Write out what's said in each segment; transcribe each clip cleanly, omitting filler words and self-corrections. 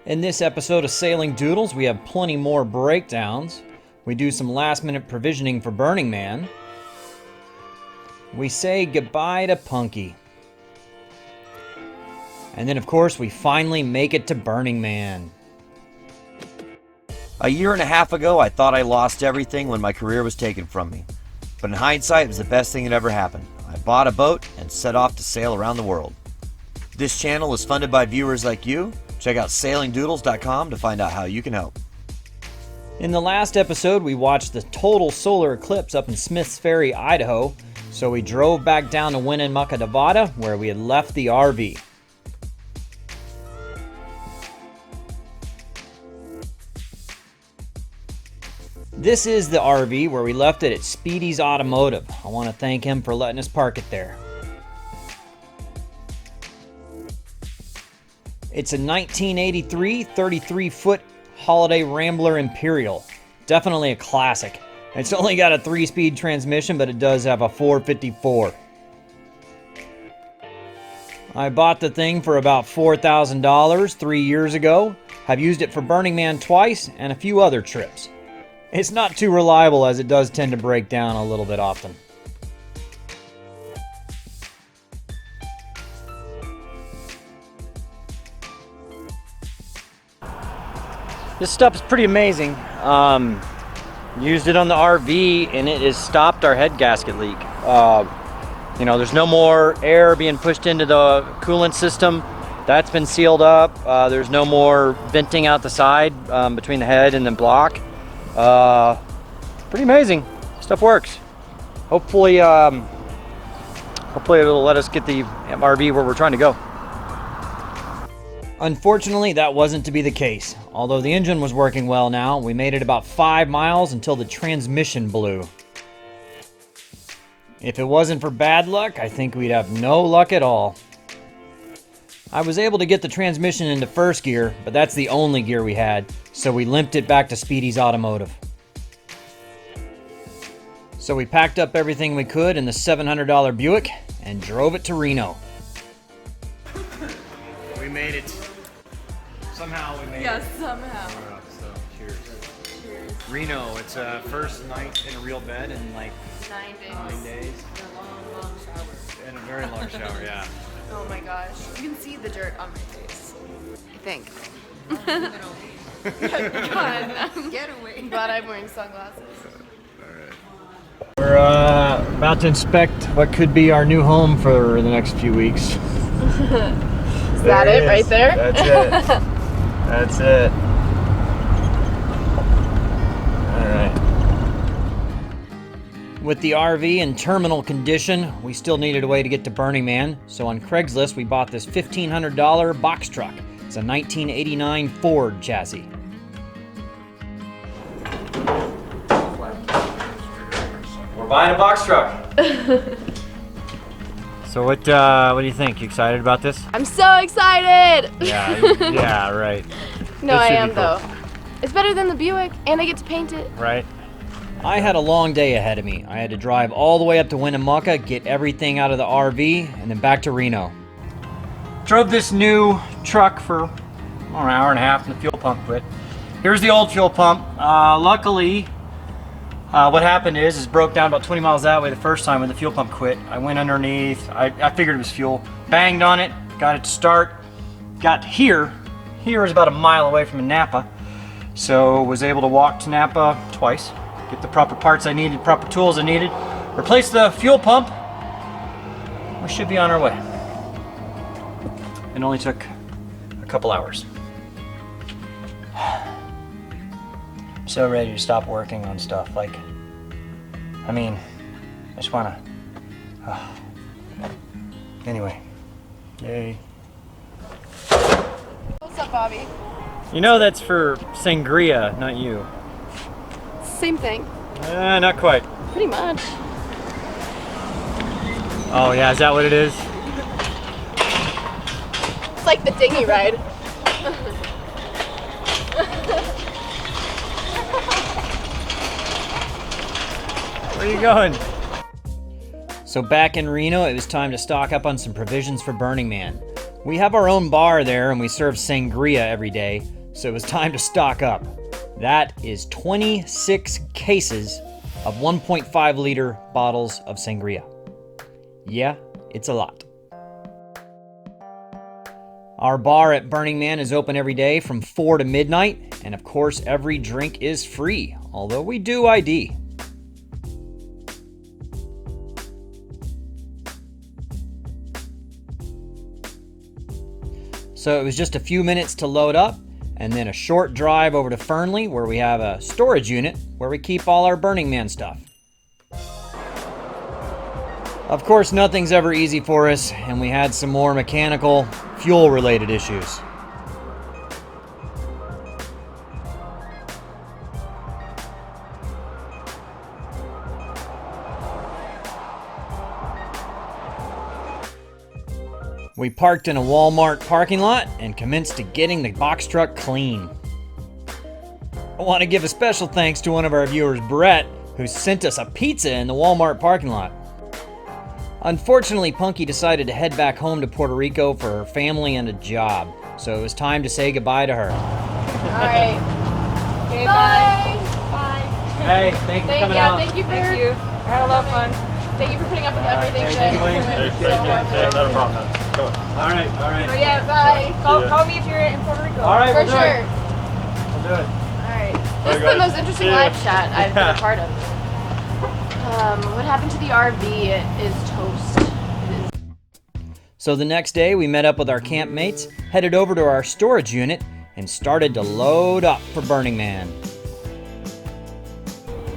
In this episode of Sailing Doodles, we have plenty more breakdowns. We do some last-minute provisioning for Burning Man. We say goodbye to Punky. And then, of course, we finally make it to Burning Man. A year and a half ago, I thought I lost everything when my career was taken from me. But in hindsight, it was the best thing that ever happened. I bought a boat and set off to sail around the world. This channel is funded by viewers like you. Check out sailingdoodles.com to find out how you can help. In the last episode, we watched the total solar eclipse up in Smiths Ferry, Idaho, so we drove back down to Winnemucca, Nevada, where we had left the RV. This is the RV where we left it at Speedy's Automotive. I want to thank him for letting us park it there. It's a 1983 33-foot Holiday Rambler Imperial. Definitely a classic. It's only got a 3-speed transmission, but it does have a 454. I bought the thing for about $4,000 3 years ago. Have used it for Burning Man twice and a few other trips. It's not too reliable as it does tend to break down a little bit often. This stuff is pretty amazing. Used it on the RV and it has stopped our head gasket leak. You know, there's no more air being pushed into the coolant system. That's been sealed up. There's no more venting out the side between the head and the block. Pretty amazing. Stuff works. Hopefully it'll let us get the RV where we're trying to go. Unfortunately, that wasn't to be the case. Although the engine was working well now, we made it about 5 miles until the transmission blew. If it wasn't for bad luck, I think we'd have no luck at all. I was able to get the transmission into first gear, but that's the only gear we had, so we limped it back to Speedy's Automotive. So we packed up everything we could in the $700 Buick and drove it to Reno. We made it. Somehow we made it. Yes, somehow. So, cheers. Cheers. Reno, it's a first night in a real bed in like 9 days. 9 days. And a long, long shower. And a very long shower, yeah. Oh my gosh. You can see the dirt on my face. I think. God, get away. I'm glad I'm wearing sunglasses. We're about to inspect what could be our new home for the next few weeks. Is that it right there? That's it. That's it. All right. With the RV in terminal condition, we still needed a way to get to Burning Man, so on Craigslist we bought this $1,500 box truck. It's a 1989 Ford chassis. We're buying a box truck. So what do you think? You excited about this? I'm so excited! Yeah, right. No, This I should am be cool. though. It's better than the Buick, and I get to paint it. Right. I had a long day ahead of me. I had to drive all the way up to Winnemucca, get everything out of the RV, and then back to Reno. Drove this new truck for an hour and a half, and the fuel pump quit. Here's the old fuel pump. Luckily, what happened is broke down about 20 miles that way the first time when the fuel pump quit. I went underneath. I figured it was fuel. Banged on it, got it to start. Got here. Here is about a mile away from Napa. So was able to walk to Napa twice. Get the proper parts I needed, proper tools I needed. Replace the fuel pump. We should be on our way. It only took a couple hours. I'm so ready to stop working on stuff. Like, I mean, I just wanna. Anyway, yay. What's up, Bobby? You know that's for sangria, not you. Same thing. Not quite. Pretty much. Oh yeah, is that what it is? It's like the dinghy ride. Where are you going? So back in Reno, it was time to stock up on some provisions for Burning Man. We have our own bar there and we serve sangria every day, so it was time to stock up. That is 26 cases of 1.5 liter bottles of sangria. Yeah, it's a lot. Our bar at Burning Man is open every day from 4 to midnight, and of course every drink is free, although we do ID. So it was just a few minutes to load up, and then a short drive over to Fernley where we have a storage unit where we keep all our Burning Man stuff. Of course, nothing's ever easy for us, and we had some more mechanical, fuel-related issues. We parked in a Walmart parking lot and commenced to getting the box truck clean. I want to give a special thanks to one of our viewers, Brett, who sent us a pizza in the Walmart parking lot. Unfortunately, Punky decided to head back home to Puerto Rico for her family and a job, so it was time to say goodbye to her. Alright. Okay, bye. Bye. Hey, thank you for coming out. Thank you for I had a lot of fun. Thank you for putting up with everything. Not a problem. Go on. All right. Oh yeah, bye. Call me if you're in Puerto Rico. All right, for we'll do sure. it. We'll do it. Alright. This is the most interesting live chat I've been a part of. What happened to the RV? It is toast. So the next day, we met up with our campmates, headed over to our storage unit, and started to load up for Burning Man.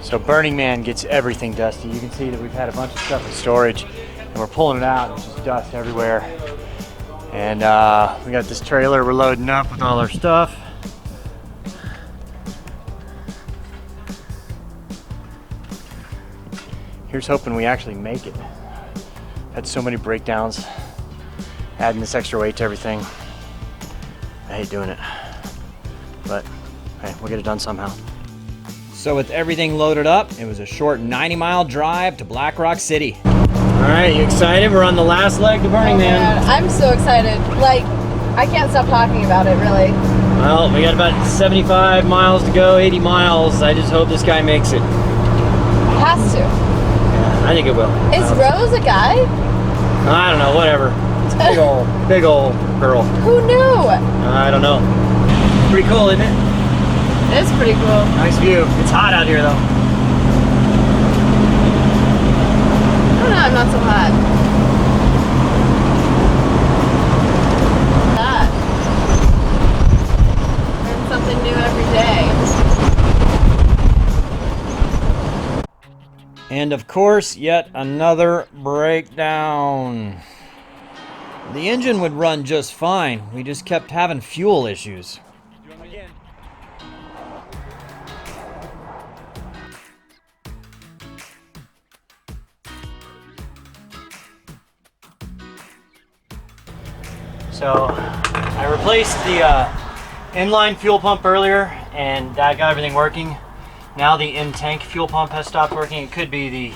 So Burning Man gets everything dusty. You can see that we've had a bunch of stuff in storage, and we're pulling it out, and there's just dust everywhere. And we got this trailer we're loading up with all our stuff. Here's hoping we actually make it. Had so many breakdowns, adding this extra weight to everything. I hate doing it, but hey, we'll get it done somehow. So with everything loaded up, it was a short 90-mile drive to Black Rock City. All right, you excited? We're on the last leg to Burning Man. I'm so excited. Like, I can't stop talking about it, really. Well, we got about 75 miles to go, 80 miles. I just hope this guy makes it. Has to. I think it will. Is Rose a guy? I don't know, whatever. It's a big old girl. Who knew? I don't know. Pretty cool, isn't it? It is pretty cool. Nice view. It's hot out here, though. I don't know, I'm not so hot. Learn something new every day. And of course, yet another breakdown. The engine would run just fine. We just kept having fuel issues. So I replaced the inline fuel pump earlier, and that got everything working. Now the in-tank fuel pump has stopped working. It could be the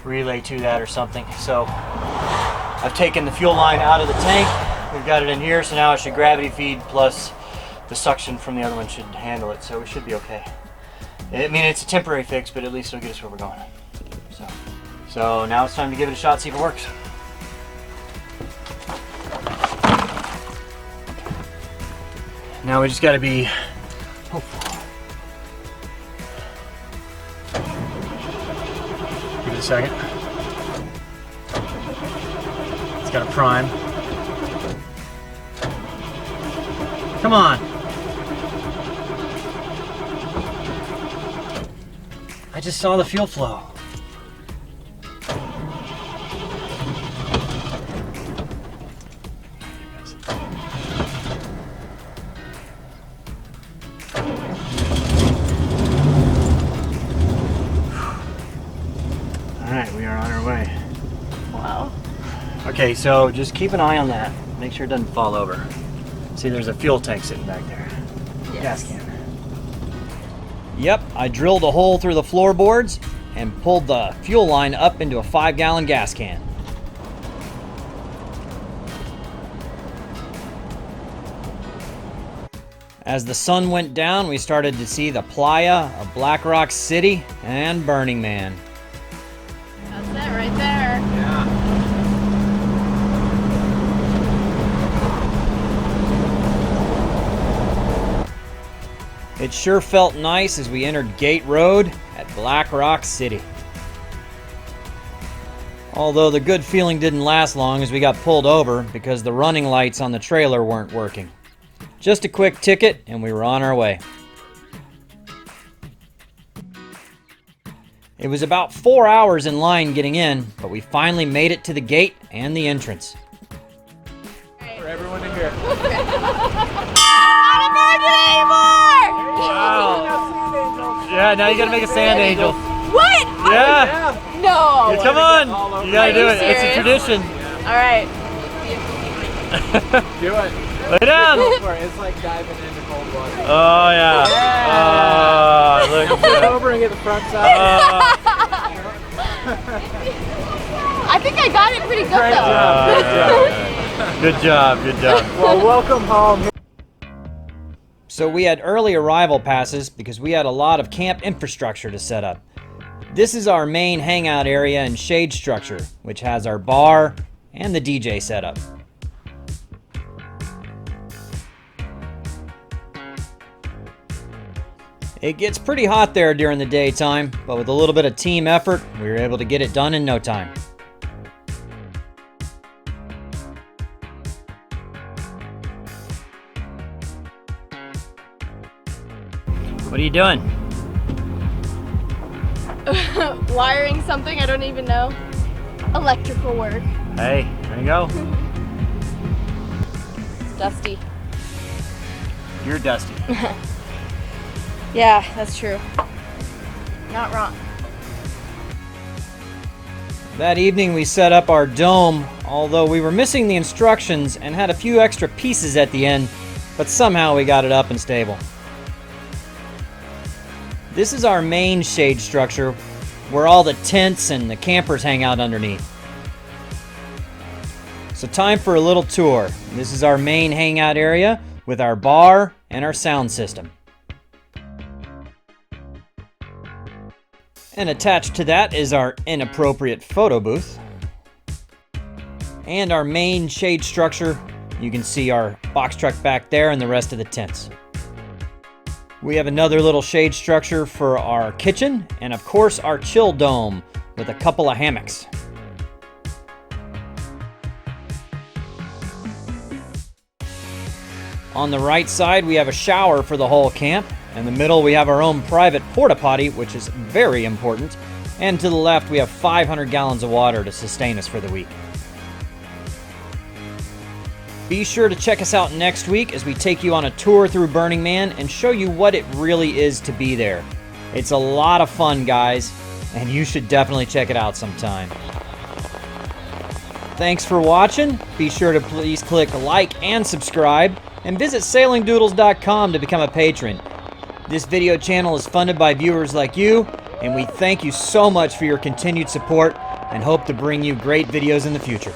relay to that or something. So I've taken the fuel line out of the tank. We've got it in here, so now it should gravity feed plus the suction from the other one should handle it. So we should be okay. I mean, it's a temporary fix, but at least it'll get us where we're going. So now it's time to give it a shot, see if it works. Now we just got to be hopeful. Give it a second. It's got a prime. Come on. I just saw the fuel flow. Okay, so just keep an eye on that. Make sure it doesn't fall over. See, there's a fuel tank sitting back there. Yes. Gas can. Yep, I drilled a hole through the floorboards and pulled the fuel line up into a 5-gallon gas can. As the sun went down, we started to see the playa of Black Rock City and Burning Man. That's it right there. Yeah. It sure felt nice as we entered Gate Road at Black Rock City. Although the good feeling didn't last long as we got pulled over because the running lights on the trailer weren't working. Just a quick ticket and we were on our way. It was about 4 hours in line getting in, but we finally made it to the gate and the entrance. For everyone in here. Not a virgin anymore! Wow. Yeah, now you gotta make a sand angel. What? Yeah! No! Come on! You gotta do it. It's a serious? tradition. Alright. Do it. Lay down! It's like diving into cold water. Oh, yeah. Oh, look at Flip that. over and get the front side. I think I got it pretty good Great though. job. Good job, good job. Well, welcome home. So we had early arrival passes because we had a lot of camp infrastructure to set up. This is our main hangout area and shade structure, which has our bar and the DJ setup. It gets pretty hot there during the daytime, but with a little bit of team effort, we were able to get it done in no time. What are you doing? Wiring something I don't even know. Electrical work. Hey, there you go. It's dusty. You're dusty. Yeah, that's true. Not wrong. That evening we set up our dome, although we were missing the instructions and had a few extra pieces at the end, but somehow we got it up and stable. This is our main shade structure, where all the tents and the campers hang out underneath. So time for a little tour. This is our main hangout area with our bar and our sound system. And attached to that is our inappropriate photo booth. And our main shade structure, you can see our box truck back there and the rest of the tents. We have another little shade structure for our kitchen, and of course our chill dome with a couple of hammocks. On the right side we have a shower for the whole camp. In the middle we have our own private porta potty, which is very important. And to the left we have 500 gallons of water to sustain us for the week. Be sure to check us out next week as we take you on a tour through Burning Man and show you what it really is to be there. It's a lot of fun, guys, and you should definitely check it out sometime. Thanks for watching. Be sure to please click like and subscribe, and visit sailingdoodles.com to become a patron. This video channel is funded by viewers like you, and we thank you so much for your continued support and hope to bring you great videos in the future.